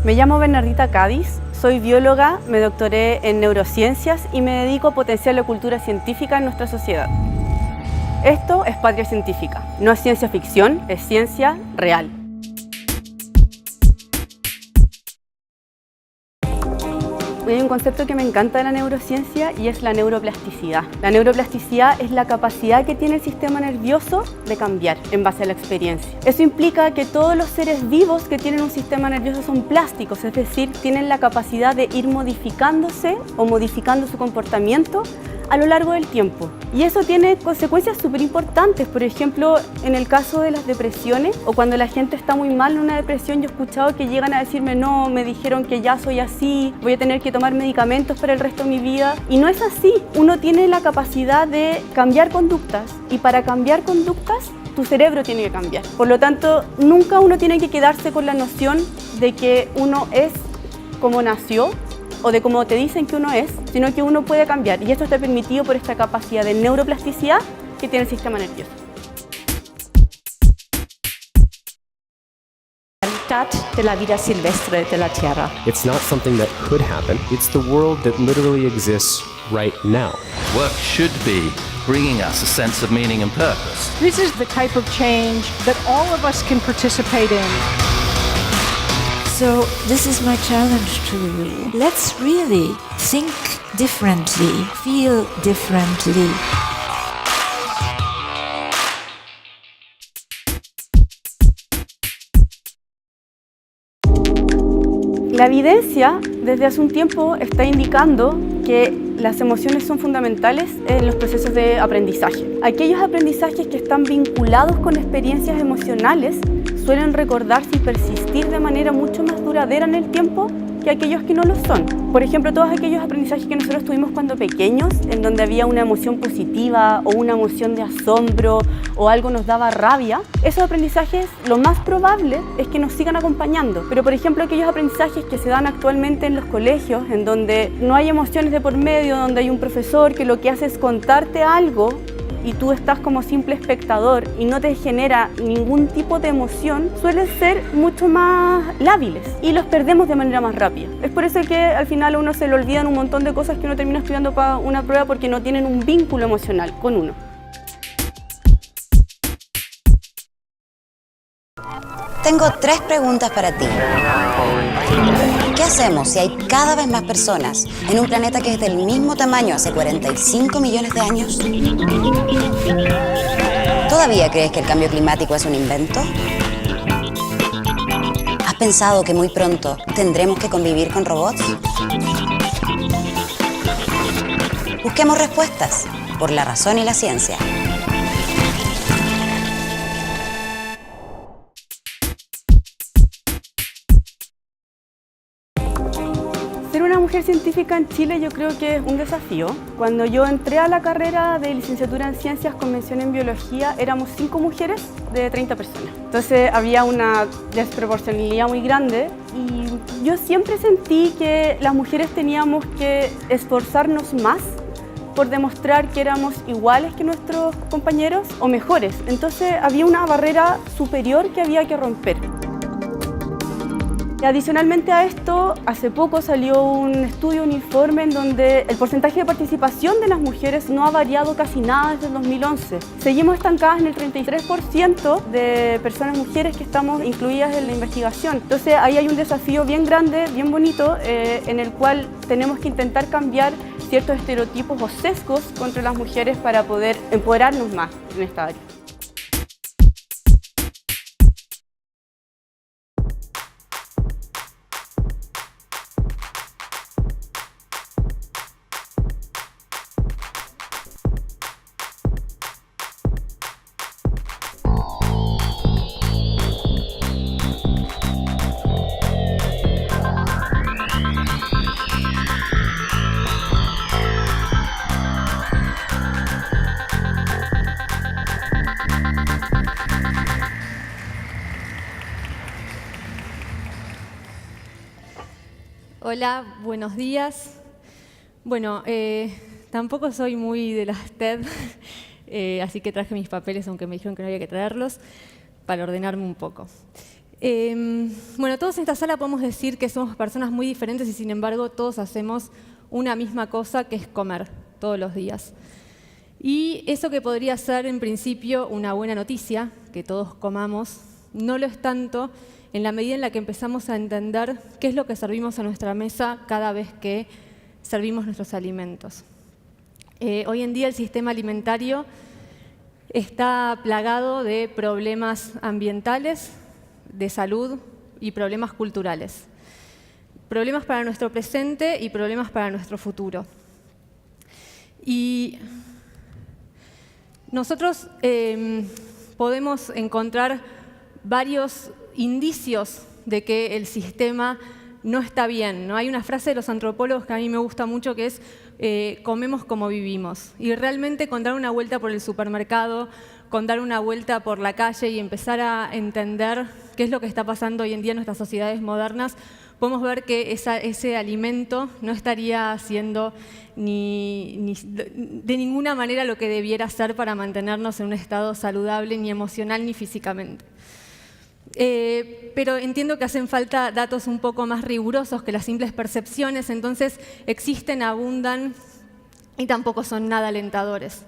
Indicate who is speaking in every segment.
Speaker 1: Me llamo Bernardita Cádiz, soy bióloga, me doctoré en neurociencias y me dedico a potenciar la cultura científica en nuestra sociedad. Esto es Patria Científica, no es ciencia ficción, es ciencia real. Hay un concepto que me encanta de la neurociencia y es la neuroplasticidad. La neuroplasticidad es la capacidad que tiene el sistema nervioso de cambiar en base a la experiencia. Eso implica que todos los seres vivos que tienen un sistema nervioso son plásticos, es decir, tienen la capacidad de ir modificándose o modificando su comportamiento a lo largo del tiempo. Y eso tiene consecuencias súper importantes. Por ejemplo, en el caso de las depresiones o cuando la gente está muy mal en una depresión, yo he escuchado que llegan a decirme: no, me dijeron que ya soy así, voy a tener que tomar medicamentos para el resto de mi vida. Y no es así. Uno tiene la capacidad de cambiar conductas y para cambiar conductas tu cerebro tiene que cambiar. Por lo tanto, nunca uno tiene que quedarse con la noción de que uno es como nació o de cómo te dicen que uno es, sino que uno puede cambiar. Y esto está permitido por esta capacidad de neuroplasticidad que tiene el sistema nervioso.
Speaker 2: De la vida silvestre de la Tierra.
Speaker 3: It's not something that could happen. It's the world that literally exists right now.
Speaker 4: Work should be bringing us a sense of meaning and purpose.
Speaker 5: This is the type of change that all of us can participate in.
Speaker 6: So this is my challenge to you. Let's really think differently, feel differently.
Speaker 1: La evidencia desde hace un tiempo está indicando que las emociones son fundamentales en los procesos de aprendizaje. Aquellos aprendizajes que están vinculados con experiencias emocionales suelen recordarse y persistir de manera mucho más duradera en el tiempo que aquellos que no lo son. Por ejemplo, todos aquellos aprendizajes que nosotros tuvimos cuando pequeños, en donde había una emoción positiva o una emoción de asombro o algo nos daba rabia, esos aprendizajes lo más probable es que nos sigan acompañando. Pero por ejemplo, aquellos aprendizajes que se dan actualmente en los colegios, en donde no hay emociones de por medio, donde hay un profesor que lo que hace es contarte algo y tú estás como simple espectador y no te genera ningún tipo de emoción, suelen ser mucho más lábiles y los perdemos de manera más rápida. Es por eso que al final a uno se le olvidan un montón de cosas que uno termina estudiando para una prueba porque no tienen un vínculo emocional con uno.
Speaker 7: Tengo 3 preguntas para ti. ¿Qué hacemos si hay cada vez más personas en un planeta que es del mismo tamaño hace 45 millones de años? ¿Todavía crees que el cambio climático es un invento? ¿Has pensado que muy pronto tendremos que convivir con robots? Busquemos respuestas por la razón y la ciencia.
Speaker 1: Ser una mujer científica en Chile yo creo que es un desafío. Cuando yo entré a la carrera de licenciatura en Ciencias con mención en Biología, éramos 5 mujeres de 30 personas. Entonces había una desproporcionalidad muy grande y yo siempre sentí que las mujeres teníamos que esforzarnos más por demostrar que éramos iguales que nuestros compañeros o mejores. Entonces había una barrera superior que había que romper. Adicionalmente a esto, hace poco salió un estudio, un informe en donde el porcentaje de participación de las mujeres no ha variado casi nada desde el 2011. Seguimos estancadas en el 33% de personas mujeres que estamos incluidas en la investigación. Entonces ahí hay un desafío bien grande, bien bonito, en el cual tenemos que intentar cambiar ciertos estereotipos o sesgos contra las mujeres para poder empoderarnos más en esta área.
Speaker 8: Hola, buenos días. Bueno, tampoco soy muy de las TED, así que traje mis papeles, aunque me dijeron que no había que traerlos, para ordenarme un poco. Bueno, todos en esta sala podemos decir que somos personas muy diferentes y sin embargo todos hacemos una misma cosa, que es comer todos los días. Y eso que podría ser en principio una buena noticia, que todos comamos, no lo es tanto en la medida en la que empezamos a entender qué es lo que servimos a nuestra mesa cada vez que servimos nuestros alimentos. Hoy en día el sistema alimentario está plagado de problemas ambientales, de salud y problemas culturales. Problemas para nuestro presente y problemas para nuestro futuro. Y nosotros podemos encontrar varios indicios de que el sistema no está bien, ¿no? Hay una frase de los antropólogos que a mí me gusta mucho que es comemos como vivimos. Y realmente con dar una vuelta por el supermercado, con dar una vuelta por la calle y empezar a entender qué es lo que está pasando hoy en día en nuestras sociedades modernas, podemos ver que ese alimento no estaría siendo de ninguna manera lo que debiera ser para mantenernos en un estado saludable, ni emocional ni físicamente. Pero entiendo que hacen falta datos un poco más rigurosos que las simples percepciones, entonces existen, abundan y tampoco son nada alentadores.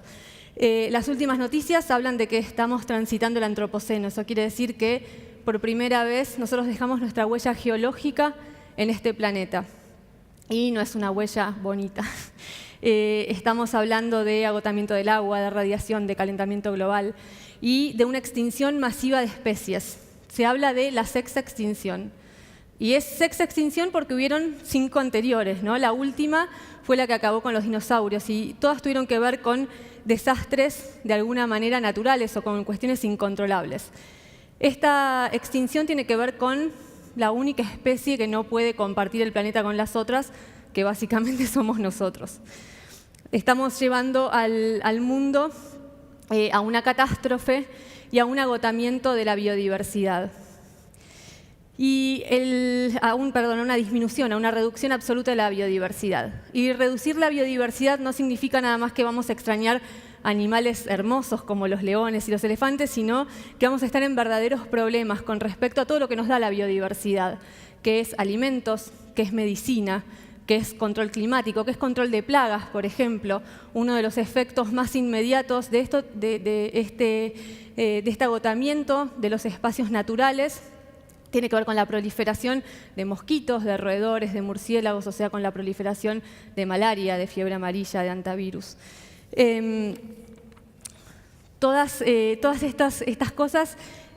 Speaker 8: Las últimas noticias hablan de que estamos transitando el antropoceno. Eso quiere decir que por primera vez nosotros dejamos nuestra huella geológica en este planeta. Y no es una huella bonita. Estamos hablando de agotamiento del agua, de radiación, de calentamiento global y de una extinción masiva de especies. Se habla de la sexta extinción. Y es sexta extinción porque hubieron 5 anteriores, ¿no? La última fue la que acabó con los dinosaurios y todas tuvieron que ver con desastres de alguna manera naturales o con cuestiones incontrolables. Esta extinción tiene que ver con la única especie que no puede compartir el planeta con las otras, que básicamente somos nosotros. Estamos llevando al mundo a una catástrofe y a un agotamiento de la biodiversidad. Y a una disminución, a una reducción absoluta de la biodiversidad. Y reducir la biodiversidad no significa nada más que vamos a extrañar animales hermosos como los leones y los elefantes, sino que vamos a estar en verdaderos problemas con respecto a todo lo que nos da la biodiversidad, que es alimentos, que es medicina, que es control climático, que es control de plagas, por ejemplo. Uno de los efectos más inmediatos de este agotamiento de los espacios naturales tiene que ver con la proliferación de mosquitos, de roedores, de murciélagos, o sea, con la proliferación de malaria, de fiebre amarilla, de hantavirus. Todas estas cosas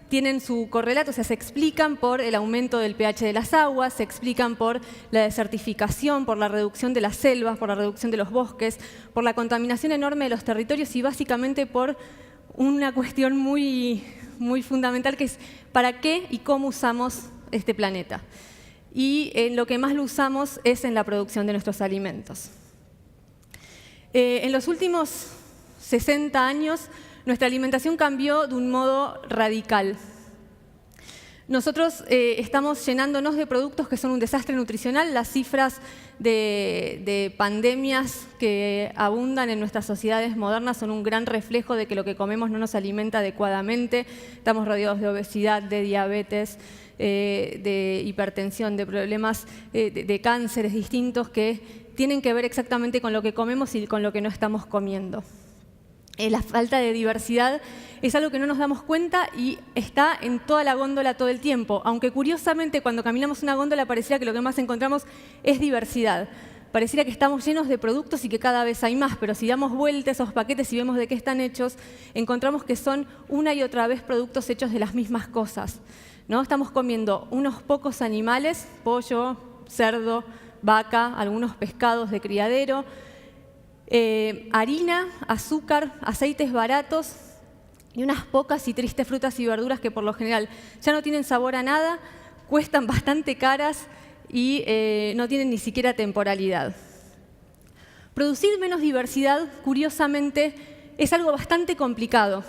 Speaker 8: tienen su correlato, o sea, se explican por el aumento del pH de las aguas, se explican por la desertificación, por la reducción de las selvas, por la reducción de los bosques, por la contaminación enorme de los territorios y básicamente por una cuestión muy fundamental que es para qué y cómo usamos este planeta. Y en lo que más lo usamos es en la producción de nuestros alimentos. En los últimos 60 años, nuestra alimentación cambió de un modo radical. Nosotros estamos llenándonos de productos que son un desastre nutricional. Las cifras de pandemias que abundan en nuestras sociedades modernas son un gran reflejo de que lo que comemos no nos alimenta adecuadamente. Estamos rodeados de obesidad, de diabetes, de hipertensión, de problemas de cánceres distintos que tienen que ver exactamente con lo que comemos y con lo que no estamos comiendo. La falta de diversidad es algo que no nos damos cuenta y está en toda la góndola todo el tiempo, aunque curiosamente cuando caminamos una góndola pareciera que lo que más encontramos es diversidad. Pareciera que estamos llenos de productos y que cada vez hay más, pero si damos vuelta a esos paquetes y vemos de qué están hechos, encontramos que son una y otra vez productos hechos de las mismas cosas, ¿no? Estamos comiendo unos pocos animales, pollo, cerdo, vaca, algunos pescados de criadero, harina, azúcar, aceites baratos y unas pocas y tristes frutas y verduras que por lo general ya no tienen sabor a nada, cuestan bastante caras y no tienen ni siquiera temporalidad. Producir menos diversidad, curiosamente, es algo bastante complicado.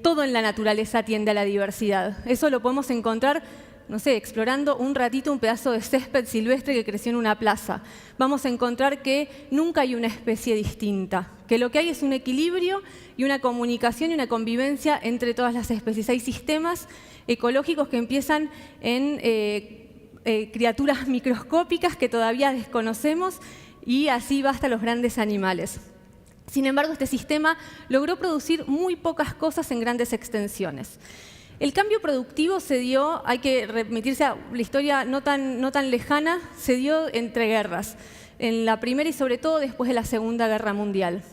Speaker 8: Todo en la naturaleza tiende a la diversidad. Eso lo podemos encontrar no sé, explorando un ratito un pedazo de césped silvestre que creció en una plaza, vamos a encontrar que nunca hay una especie distinta, que lo que hay es un equilibrio y una comunicación y una convivencia entre todas las especies. Hay sistemas ecológicos que empiezan en criaturas microscópicas que todavía desconocemos y así va hasta los grandes animales. Sin embargo, este sistema logró producir muy pocas cosas en grandes extensiones. El cambio productivo se dio, hay que remitirse a la historia no tan lejana, se dio entre guerras, en la Primera y sobre todo después de la Segunda Guerra Mundial.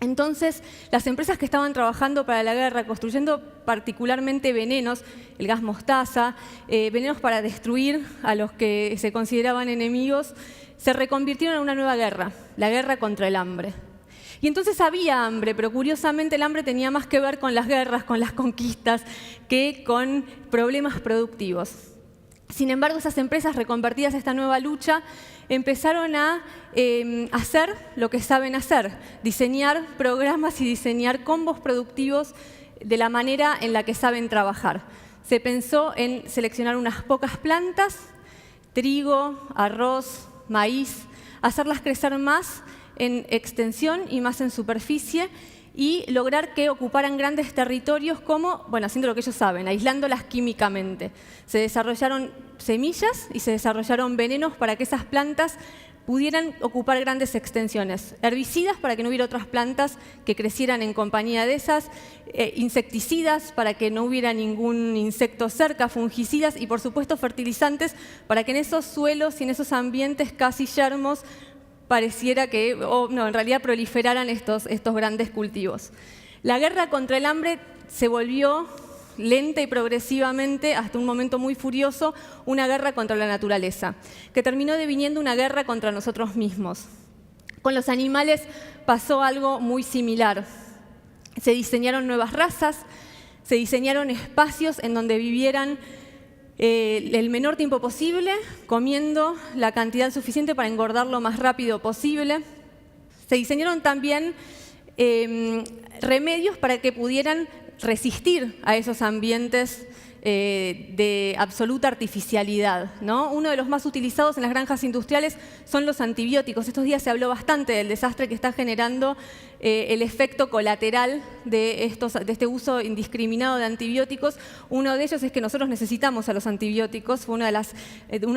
Speaker 8: Entonces, las empresas que estaban trabajando para la guerra, construyendo particularmente venenos, el gas mostaza, venenos para destruir a los que se consideraban enemigos, se reconvirtieron en una nueva guerra, la guerra contra el hambre. Y entonces había hambre, pero curiosamente el hambre tenía más que ver con las guerras, con las conquistas, que con problemas productivos. Sin embargo, esas empresas reconvertidas a esta nueva lucha empezaron a hacer lo que saben hacer, diseñar programas y diseñar combos productivos de la manera en la que saben trabajar. Se pensó en seleccionar unas pocas plantas, trigo, arroz, maíz, hacerlas crecer más en extensión y más en superficie y lograr que ocuparan grandes territorios como, bueno, haciendo lo que ellos saben, aislándolas químicamente. Se desarrollaron semillas y se desarrollaron venenos para que esas plantas pudieran ocupar grandes extensiones. Herbicidas para que no hubiera otras plantas que crecieran en compañía de esas, insecticidas para que no hubiera ningún insecto cerca, fungicidas y por supuesto fertilizantes para que en esos suelos y en esos ambientes casi yermos pareciera que, en realidad proliferaran estos grandes cultivos. La guerra contra el hambre se volvió lenta y progresivamente, hasta un momento muy furioso, una guerra contra la naturaleza, que terminó deviniendo una guerra contra nosotros mismos. Con los animales pasó algo muy similar. Se diseñaron nuevas razas, se diseñaron espacios en donde vivieran el menor tiempo posible, comiendo la cantidad suficiente para engordar lo más rápido posible. Se diseñaron también remedios para que pudieran resistir a esos ambientes de absoluta artificialidad, ¿no? Uno de los más utilizados en las granjas industriales son los antibióticos. Estos días se habló bastante del desastre que está generando el efecto colateral de este uso indiscriminado de antibióticos. Uno de ellos es que nosotros necesitamos a los antibióticos, fue uno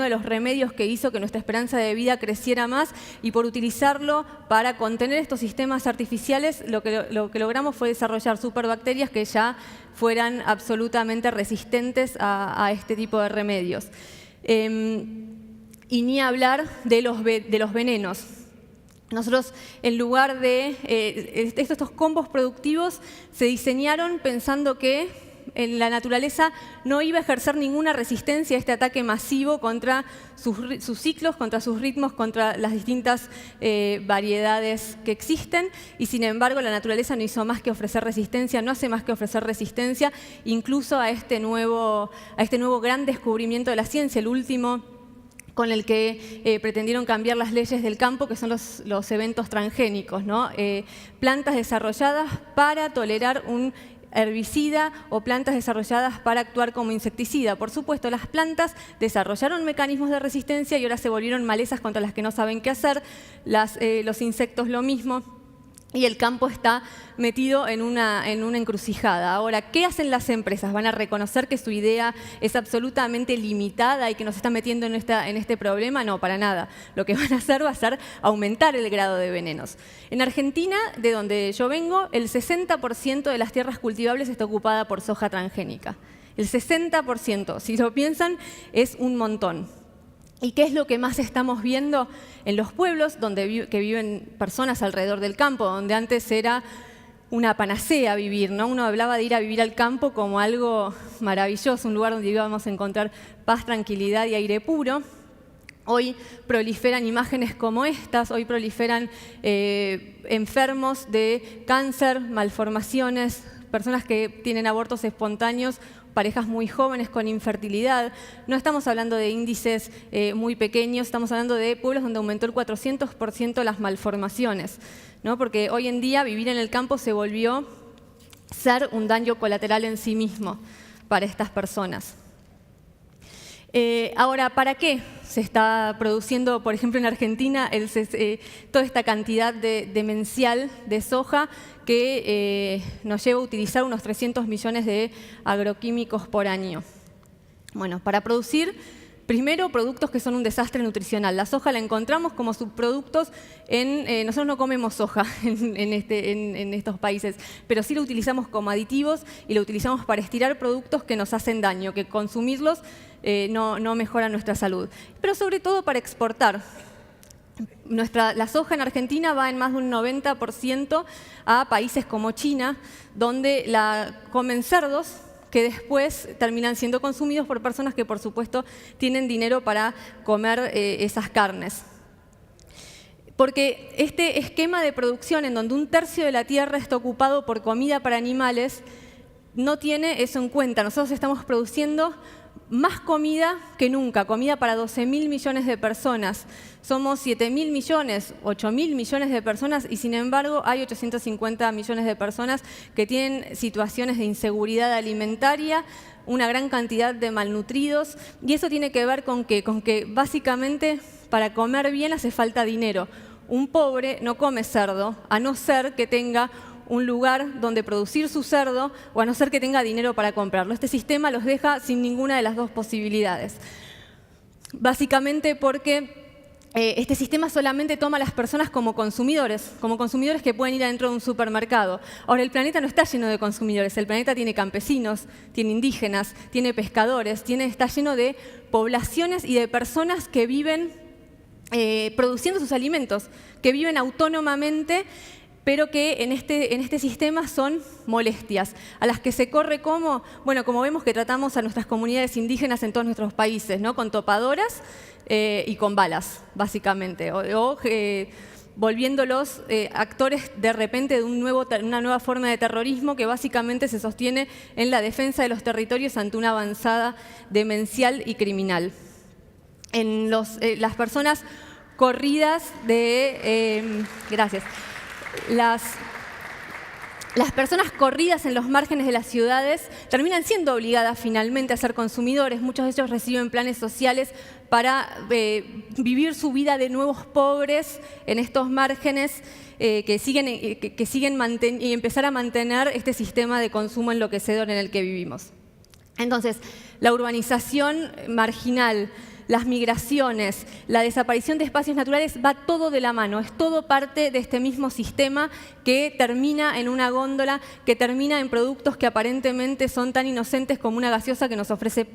Speaker 8: de los remedios que hizo que nuestra esperanza de vida creciera más, y por utilizarlo para contener estos sistemas artificiales, lo que logramos fue desarrollar superbacterias que ya fueran absolutamente resistentes a este tipo de remedios. Y ni hablar de los venenos. Nosotros, en lugar de estos combos productivos, se diseñaron pensando que en la naturaleza no iba a ejercer ninguna resistencia a este ataque masivo contra sus ciclos, contra sus ritmos, contra las distintas variedades que existen, y sin embargo la naturaleza no hizo más que ofrecer resistencia, no hace más que ofrecer resistencia, incluso a este nuevo gran descubrimiento de la ciencia, el último con el que pretendieron cambiar las leyes del campo, que son los eventos transgénicos, ¿no? Plantas desarrolladas para tolerar un herbicida o plantas desarrolladas para actuar como insecticida. Por supuesto, las plantas desarrollaron mecanismos de resistencia y ahora se volvieron malezas contra las que no saben qué hacer, los insectos lo mismo, y el campo está metido en una encrucijada. Ahora, ¿qué hacen las empresas? ¿Van a reconocer que su idea es absolutamente limitada y que nos está metiendo en este problema? No, para nada. Lo que van a hacer va a ser aumentar el grado de venenos. En Argentina, de donde yo vengo, el 60% de las tierras cultivables está ocupada por soja transgénica. El 60%, si lo piensan, es un montón. ¿Y qué es lo que más estamos viendo en los pueblos que viven personas alrededor del campo, donde antes era una panacea vivir, ¿no? Uno hablaba de ir a vivir al campo como algo maravilloso, un lugar donde íbamos a encontrar paz, tranquilidad y aire puro. Hoy proliferan imágenes como estas, hoy proliferan enfermos de cáncer, malformaciones, personas que tienen abortos espontáneos, parejas muy jóvenes con infertilidad. No estamos hablando de índices muy pequeños, estamos hablando de pueblos donde aumentó el 400% las malformaciones, ¿no? Porque hoy en día vivir en el campo se volvió ser un daño colateral en sí mismo para estas personas. Ahora, ¿para qué se está produciendo, por ejemplo, en Argentina, toda esta cantidad demencial de soja que nos lleva a utilizar unos 300 millones de agroquímicos por año? Bueno, para producir, primero, productos que son un desastre nutricional. La soja la encontramos como subproductos nosotros no comemos soja en estos países, pero sí lo utilizamos como aditivos y lo utilizamos para estirar productos que nos hacen daño, que consumirlos no mejora nuestra salud. Pero sobre todo para exportar. La soja en Argentina va en más de un 90% a países como China, donde la comen cerdos, que después terminan siendo consumidos por personas que, por supuesto, tienen dinero para comer esas carnes. Porque este esquema de producción en donde un tercio de la tierra está ocupado por comida para animales no tiene eso en cuenta. Nosotros estamos produciendo más comida que nunca, comida para 12.000 millones de personas. Somos 7.000 millones, 8.000 millones de personas y sin embargo hay 850 millones de personas que tienen situaciones de inseguridad alimentaria, una gran cantidad de malnutridos y eso tiene que ver con que básicamente para comer bien hace falta dinero. Un pobre no come cerdo, a no ser que tenga un lugar donde producir su cerdo o a no ser que tenga dinero para comprarlo. Este sistema los deja sin ninguna de las dos posibilidades. Básicamente porque este sistema solamente toma a las personas como consumidores que pueden ir adentro de un supermercado. Ahora, el planeta no está lleno de consumidores, el planeta tiene campesinos, tiene indígenas, tiene pescadores, está lleno de poblaciones y de personas que viven produciendo sus alimentos, que viven autónomamente, pero que en este sistema son molestias, a las que se corre como vemos que tratamos a nuestras comunidades indígenas en todos nuestros países, ¿no? Con topadoras y con balas, básicamente, o volviéndolos actores de repente de una nueva forma de terrorismo que básicamente se sostiene en la defensa de los territorios ante una avanzada demencial y criminal. En las personas corridas gracias. Las personas corridas en los márgenes de las ciudades terminan siendo obligadas finalmente a ser consumidores. Muchos de ellos reciben planes sociales para vivir su vida de nuevos pobres en estos márgenes que siguen y empezar a mantener este sistema de consumo enloquecedor en el que vivimos. Entonces, la urbanización marginal, las migraciones, la desaparición de espacios naturales, va todo de la mano, es todo parte de este mismo sistema que termina en una góndola, que termina en productos que aparentemente son tan inocentes como una gaseosa que nos ofrece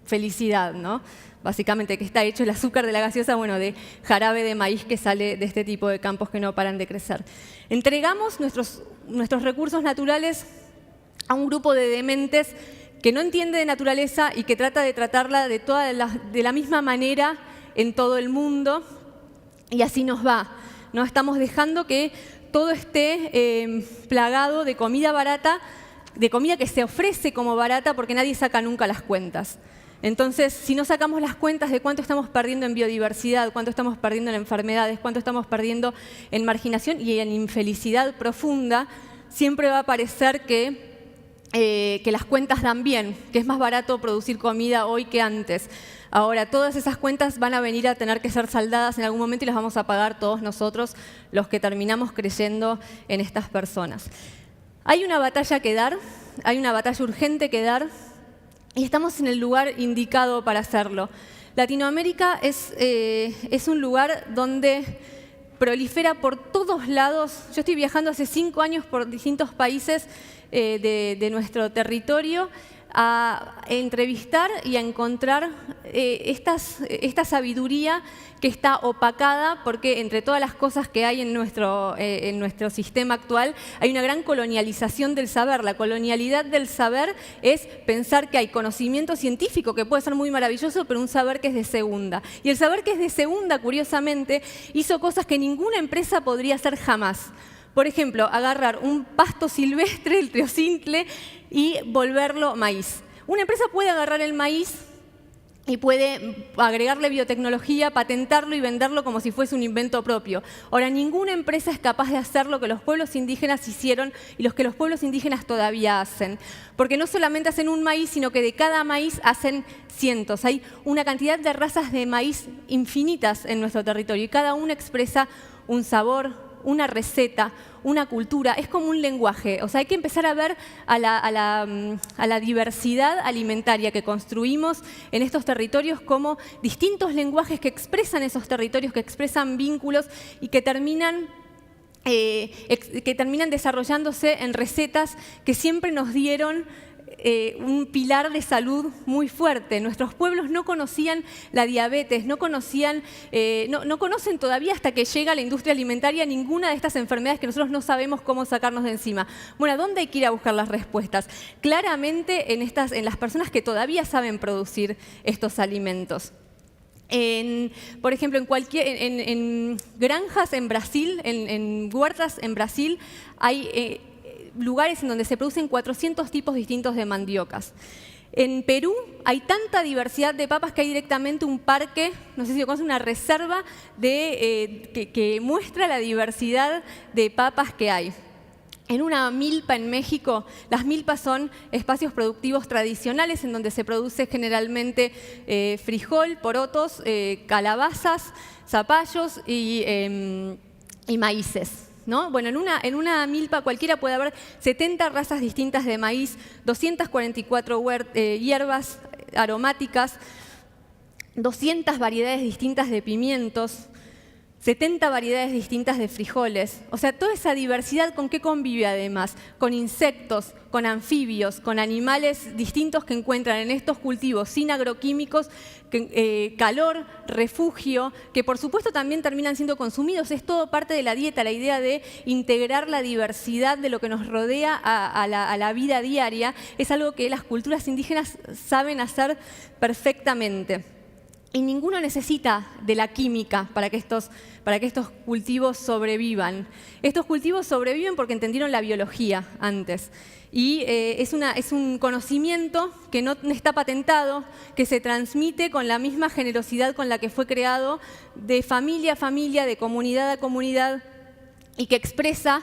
Speaker 8: felicidad, ¿no? Básicamente, que está hecho el azúcar de la gaseosa, de jarabe de maíz que sale de este tipo de campos que no paran de crecer. Entregamos nuestros recursos naturales a un grupo de dementes que no entiende de naturaleza y que trata de tratarla de la misma manera en todo el mundo, y así nos va. No estamos dejando que todo esté plagado de comida barata, de comida que se ofrece como barata porque nadie saca nunca las cuentas. Entonces, si no sacamos las cuentas de cuánto estamos perdiendo en biodiversidad, cuánto estamos perdiendo en enfermedades, cuánto estamos perdiendo en marginación y en infelicidad profunda, siempre va a parecer que las cuentas dan bien, que es más barato producir comida hoy que antes. Ahora, todas esas cuentas van a venir a tener que ser saldadas en algún momento y las vamos a pagar todos nosotros, los que terminamos creyendo en estas personas. Hay una batalla que dar, hay una batalla urgente que dar, y estamos en el lugar indicado para hacerlo. Latinoamérica es un lugar donde prolifera por todos lados. Yo estoy viajando hace 5 años por distintos países de nuestro territorio a entrevistar y a encontrar esta sabiduría que está opacada porque entre todas las cosas que hay en nuestro sistema actual hay una gran colonialización del saber. La colonialidad del saber es pensar que hay conocimiento científico que puede ser muy maravilloso, pero un saber que es de segunda. Y el saber que es de segunda, curiosamente, hizo cosas que ninguna empresa podría hacer jamás. Por ejemplo, agarrar un pasto silvestre, el triocintle, y volverlo maíz. Una empresa puede agarrar el maíz y puede agregarle biotecnología, patentarlo y venderlo como si fuese un invento propio. Ahora, ninguna empresa es capaz de hacer lo que los pueblos indígenas hicieron y lo que los pueblos indígenas todavía hacen. Porque no solamente hacen un maíz, sino que de cada maíz hacen cientos. Hay una cantidad de razas de maíz infinitas en nuestro territorio y cada una expresa un sabor, una receta, una cultura, es como un lenguaje. O sea, hay que empezar a ver a la diversidad alimentaria que construimos en estos territorios como distintos lenguajes que expresan esos territorios, que expresan vínculos y que terminan desarrollándose en recetas que siempre nos dieron un pilar de salud muy fuerte. Nuestros pueblos no conocían la diabetes, no conocen todavía hasta que llega la industria alimentaria ninguna de estas enfermedades que nosotros no sabemos cómo sacarnos de encima. Bueno, ¿a dónde hay que ir a buscar las respuestas? Claramente en las personas que todavía saben producir estos alimentos. Por ejemplo, en granjas en Brasil, en huertas en Brasil, hay lugares en donde se producen 400 tipos distintos de mandiocas. En Perú hay tanta diversidad de papas que hay directamente un parque, no sé si lo conocen, una reserva que muestra la diversidad de papas que hay. En una milpa en México, las milpas son espacios productivos tradicionales en donde se produce generalmente frijol, porotos, calabazas, zapallos y maíces, ¿no? Bueno, en una milpa cualquiera puede haber 70 razas distintas de maíz, 244 hierbas aromáticas, 200 variedades distintas de pimientos, 70 variedades distintas de frijoles. O sea, toda esa diversidad, ¿con qué convive además? Con insectos, con anfibios, con animales distintos que encuentran en estos cultivos sin agroquímicos, calor, refugio, que por supuesto también terminan siendo consumidos. Es todo parte de la dieta, la idea de integrar la diversidad de lo que nos rodea a la vida diaria. Es algo que las culturas indígenas saben hacer perfectamente. Y ninguno necesita de la química para que estos cultivos sobrevivan. Estos cultivos sobreviven porque entendieron la biología antes. Y es un conocimiento que no está patentado, que se transmite con la misma generosidad con la que fue creado, de familia a familia, de comunidad a comunidad, y que expresa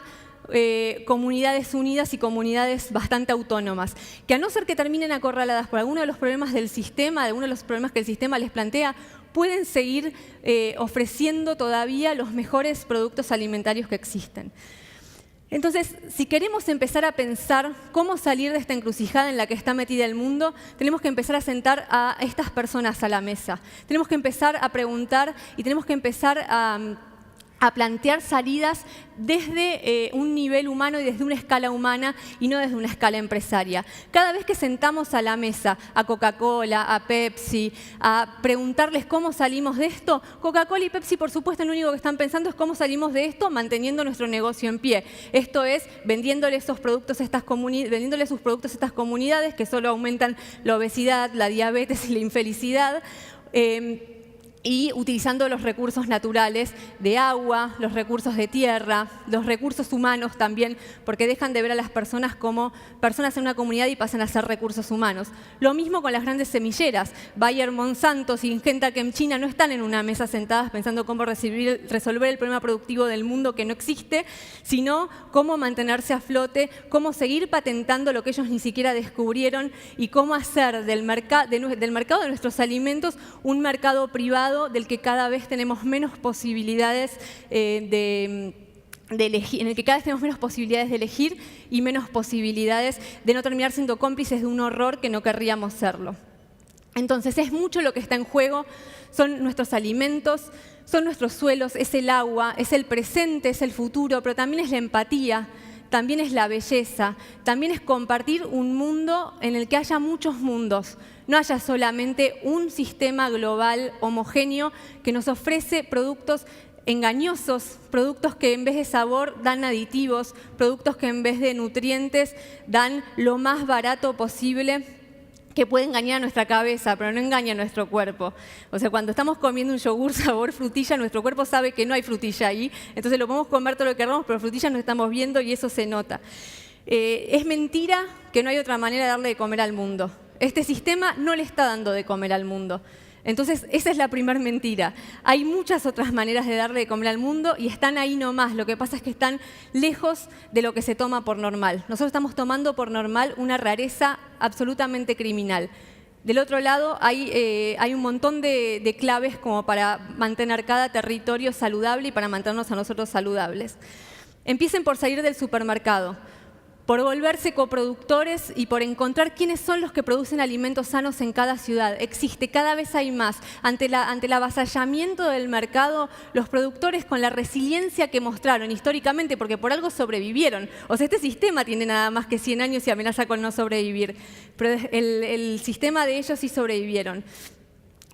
Speaker 8: comunidades unidas y comunidades bastante autónomas, que a no ser que terminen acorraladas por alguno de los problemas del sistema, alguno de los problemas que el sistema les plantea, pueden seguir ofreciendo todavía los mejores productos alimentarios que existen. Entonces, si queremos empezar a pensar cómo salir de esta encrucijada en la que está metida el mundo, tenemos que empezar a sentar a estas personas a la mesa. Tenemos que empezar a preguntar y tenemos que empezar a plantear salidas desde un nivel humano y desde una escala humana y no desde una escala empresaria. Cada vez que sentamos a la mesa a Coca-Cola, a Pepsi, a preguntarles cómo salimos de esto, Coca-Cola y Pepsi, por supuesto, lo único que están pensando es cómo salimos de esto manteniendo nuestro negocio en pie. Esto es, vendiéndole sus productos a estas comunidades que solo aumentan la obesidad, la diabetes y la infelicidad. Y utilizando los recursos naturales de agua, los recursos de tierra, los recursos humanos también, porque dejan de ver a las personas como personas en una comunidad y pasan a ser recursos humanos. Lo mismo con las grandes semilleras. Bayer, Monsanto, Syngenta, China no están en una mesa sentadas pensando cómo resolver el problema productivo del mundo que no existe, sino cómo mantenerse a flote, cómo seguir patentando lo que ellos ni siquiera descubrieron y cómo hacer del mercado de nuestros alimentos un mercado privado del que cada vez tenemos menos posibilidades de elegir, en el que cada vez tenemos menos posibilidades de elegir y menos posibilidades de no terminar siendo cómplices de un horror que no querríamos serlo. Entonces, es mucho lo que está en juego, son nuestros alimentos, son nuestros suelos, es el agua, es el presente, es el futuro, pero también es la empatía, también es la belleza, también es compartir un mundo en el que haya muchos mundos, no haya solamente un sistema global homogéneo que nos ofrece productos engañosos, productos que en vez de sabor dan aditivos, productos que en vez de nutrientes dan lo más barato posible, que puede engañar a nuestra cabeza, pero no engaña a nuestro cuerpo. O sea, cuando estamos comiendo un yogur sabor frutilla, nuestro cuerpo sabe que no hay frutilla ahí, entonces lo podemos comer todo lo que queramos, pero frutilla no estamos viendo y eso se nota. Es mentira que no hay otra manera de darle de comer al mundo. Este sistema no le está dando de comer al mundo. Entonces, esa es la primera mentira. Hay muchas otras maneras de darle de comer al mundo y están ahí nomás. Lo que pasa es que están lejos de lo que se toma por normal. Nosotros estamos tomando por normal una rareza absolutamente criminal. Del otro lado, hay un montón de claves como para mantener cada territorio saludable y para mantenernos a nosotros saludables. Empiecen por salir del supermercado, por volverse coproductores y por encontrar quiénes son los que producen alimentos sanos en cada ciudad. Existe, cada vez hay más. Ante el avasallamiento del mercado, los productores con la resiliencia que mostraron históricamente, porque por algo sobrevivieron. O sea, este sistema tiene nada más que 100 años y amenaza con no sobrevivir. Pero el sistema de ellos sí sobrevivieron.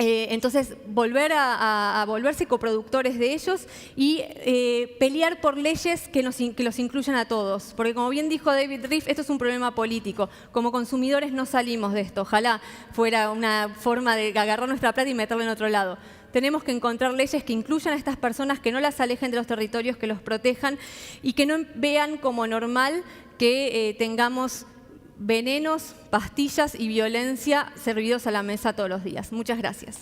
Speaker 8: Entonces, volver a volverse coproductores de ellos y pelear por leyes que los incluyan a todos. Porque como bien dijo David Riff, esto es un problema político. Como consumidores no salimos de esto. Ojalá fuera una forma de agarrar nuestra plata y meterla en otro lado. Tenemos que encontrar leyes que incluyan a estas personas, que no las alejen de los territorios, que los protejan y que no vean como normal que tengamos venenos, pastillas y violencia servidos a la mesa todos los días. Muchas gracias.